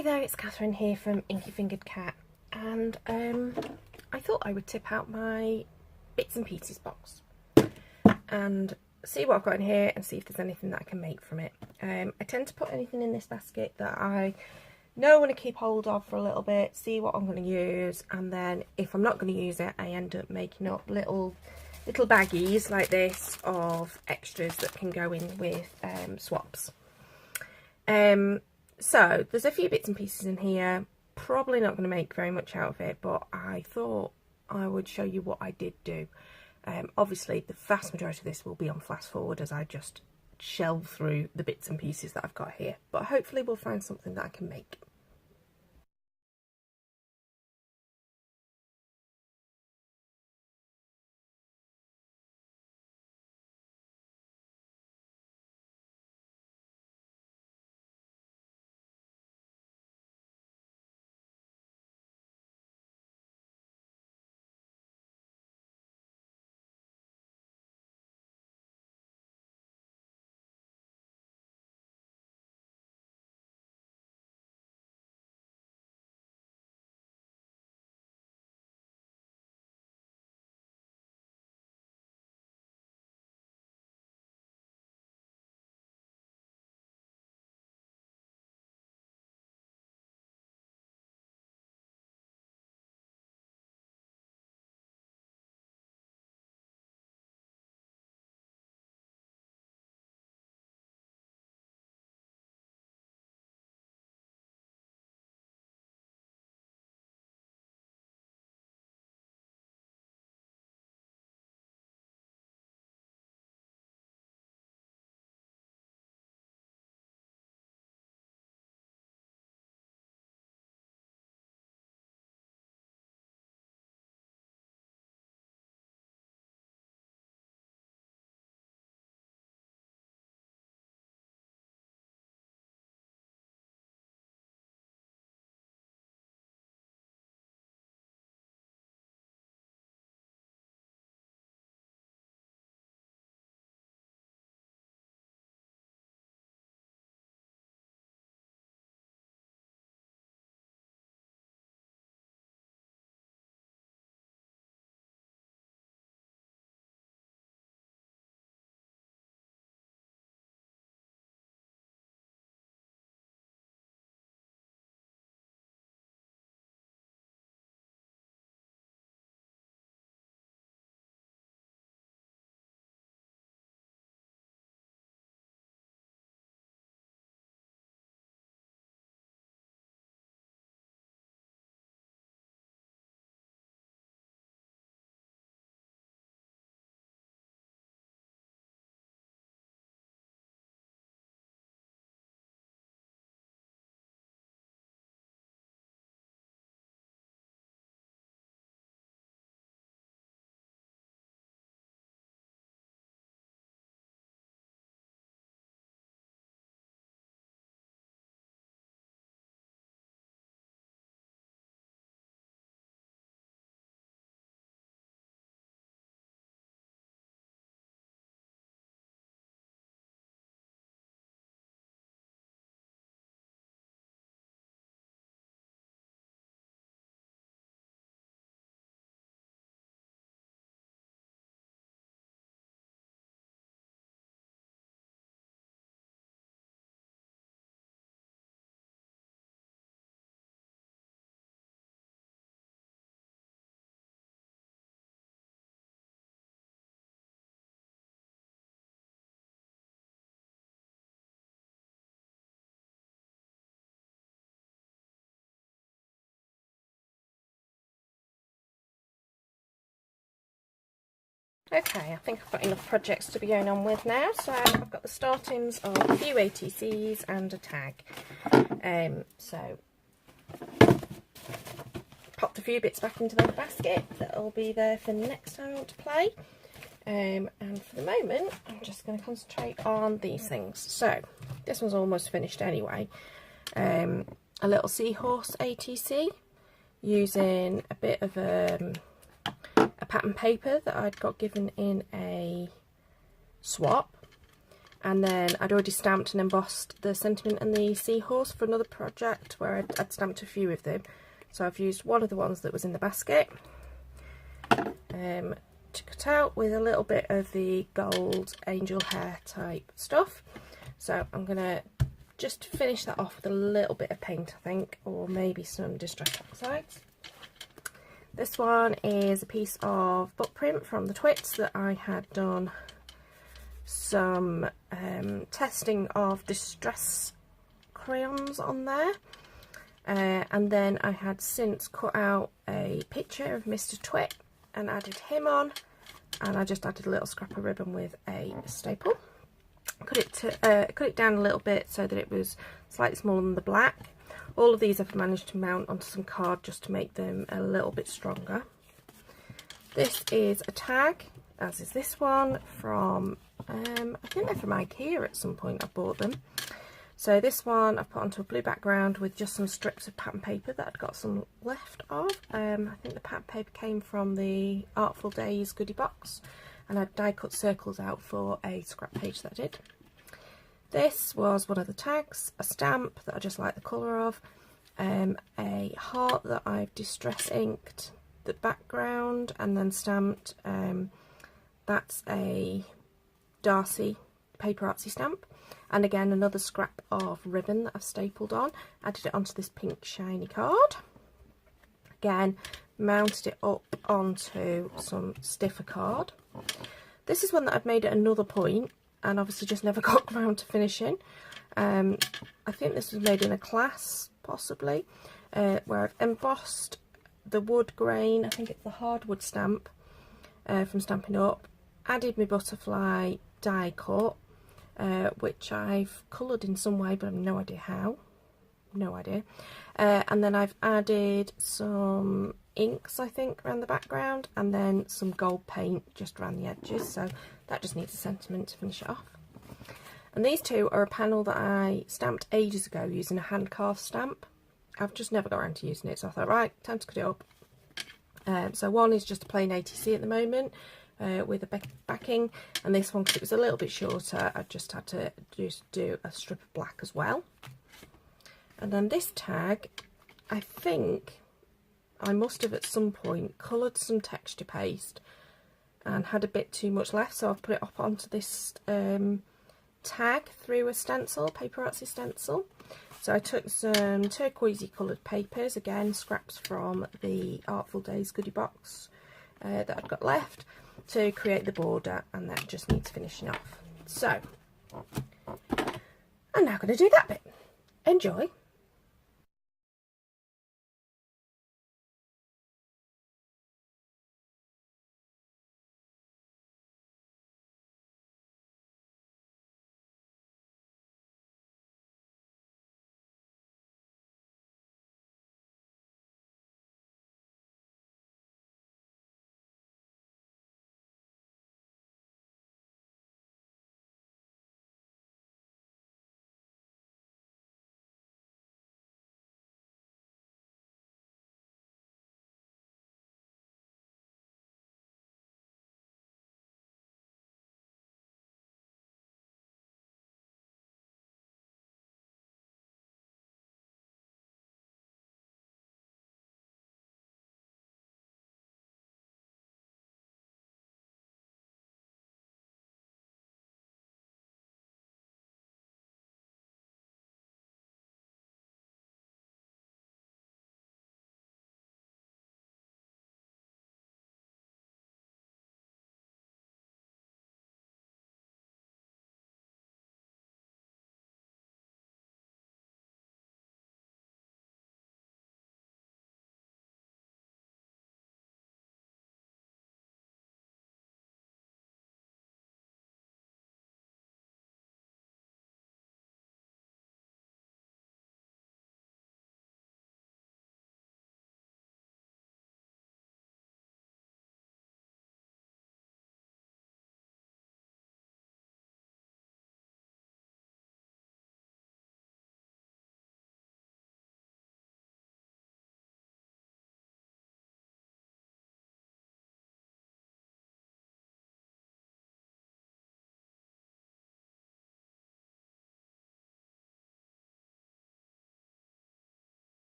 Hi there, it's Catherine here from Inky Fingered Cat, and I thought I would tip out my bits and pieces box and see what I've got in here and see if there's anything that I can make from it. I tend to put anything in this basket that I know I want to keep hold of for a little bit, see what I'm going to use, and then if I'm not going to use it, I end up making up little baggies like this of extras that can go in with swaps. So there's a few bits and pieces in here, probably not going to make very much out of it, but I thought I would show you what I did do. Obviously the vast majority of this will be on fast forward as I just shelve through the bits and pieces that I've got here, but hopefully we'll find something that I can make. Okay, I think I've got enough projects to be going on with now, so I've got the startings of a few ATCs and a tag. So popped a few bits back into the basket that'll be there for next time I want to play. And for the moment, I'm just going to concentrate on these things. So this one's almost finished anyway. A little seahorse ATC using a bit of a pattern paper that I'd got given in a swap, And then I'd already stamped and embossed the sentiment and the seahorse for another project where I'd stamped a few of them. So I've used one of the ones that was in the basket to cut out with a little bit of the gold angel hair type stuff. So I'm going to just finish that off with a little bit of paint, I think, or maybe some Distress Oxides. This one is a piece of book print from the Twits that I had done some testing of distress crayons on there, and then I had since cut out a picture of Mr. Twit and added him on, and I just added a little scrap of ribbon with a staple. Cut it down a little bit so that it was slightly smaller than the black. All of these I've managed to mount onto some card just to make them a little bit stronger. This is a tag, as is this one, from I think they're from IKEA at some point. I bought them. So this one I've put onto a blue background with just some strips of pattern paper that I'd got some left of. I think the pattern paper came from the Artful Days goodie box, and I die cut circles out for a scrap page that I did. This was one of the tags, a stamp that I just like the colour of, a heart that I've distress inked the background and then stamped. That's a Darcy paper artsy stamp, and again another scrap of ribbon that I've stapled on. Added it onto this pink shiny card. Again, mounted it up onto some stiffer card. This is one that I've made at another point and obviously just never got around to finishing. I think this was made in a class, possibly, where I've embossed the wood grain. I think it's the hardwood stamp from Stampin' Up. Added my butterfly die cut, which I've coloured in some way, but I've no idea how. No idea. And then I've added some inks, I think, around the background, and then some gold paint just around the edges. So that just needs a sentiment to finish it off. And these two are a panel that I stamped ages ago using a hand carved stamp. I've just never got around to using it, so I thought, right, time to cut it up. So one is just a plain ATC at the moment, with a backing, and this one, because it was a little bit shorter, I just had to do a strip of black as well. And then this tag, I think I must have at some point coloured some texture paste and had a bit too much left, so I've put it up onto this tag through a stencil, paper artsy stencil. So I took some turquoisey coloured papers, again scraps from the Artful Days goodie box that I've got left, to create the border, and that just needs finishing off. So I'm now going to do that bit. Enjoy.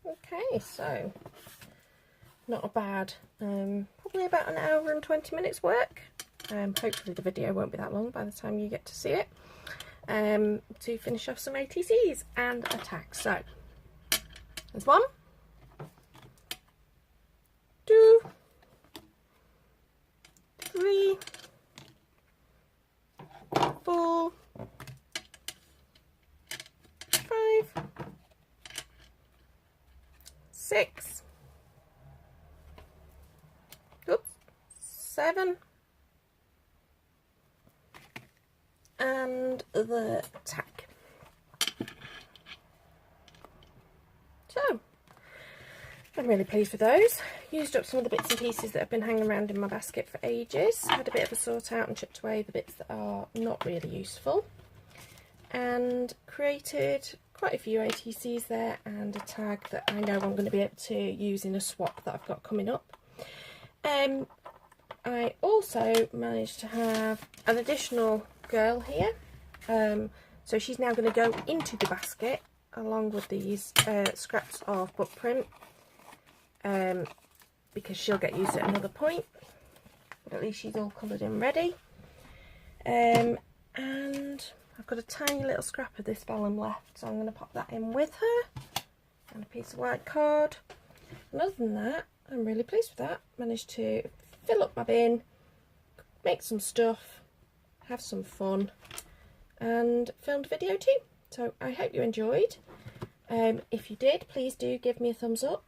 Okay, so not a bad, probably about an hour and 20 minutes work. Hopefully the video won't be that long by the time you get to see it, to finish off some ATCs and a tag. So there's 1, 2, 3, 4, 5, 6, oops, 7, and the tag. So I'm really pleased with those. Used up some of the bits and pieces that have been hanging around in my basket for ages. Had a bit of a sort out and chipped away the bits that are not really useful, and created quite a few ATCs there and a tag that I know I'm going to be able to use in a swap that I've got coming up. I also managed to have an additional girl here, so she's now going to go into the basket along with these scraps of book print, because she'll get used at another point, but at least she's all coloured and ready. And I've got a tiny little scrap of this vellum left, so I'm going to pop that in with her, and a piece of white card. And other than that, I'm really pleased with that. Managed to fill up my bin, make some stuff, have some fun, and filmed a video too. So I hope you enjoyed. If you did, please do give me a thumbs up.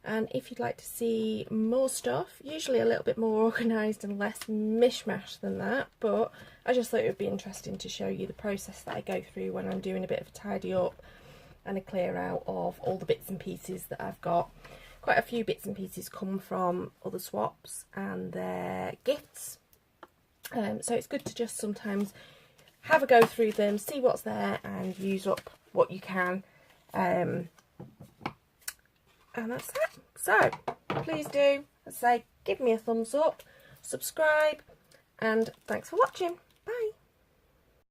And if you'd like to see more stuff, usually a little bit more organised and less mishmash than that, but I just thought it would be interesting to show you the process that I go through when I'm doing a bit of a tidy up and a clear out of all the bits and pieces that I've got. Quite a few bits and pieces come from other swaps and their gifts, so it's good to just sometimes have a go through them, see what's there and use up what you can. And that's that. So please do, as I say, give me a thumbs up, subscribe, and thanks for watching. Bye.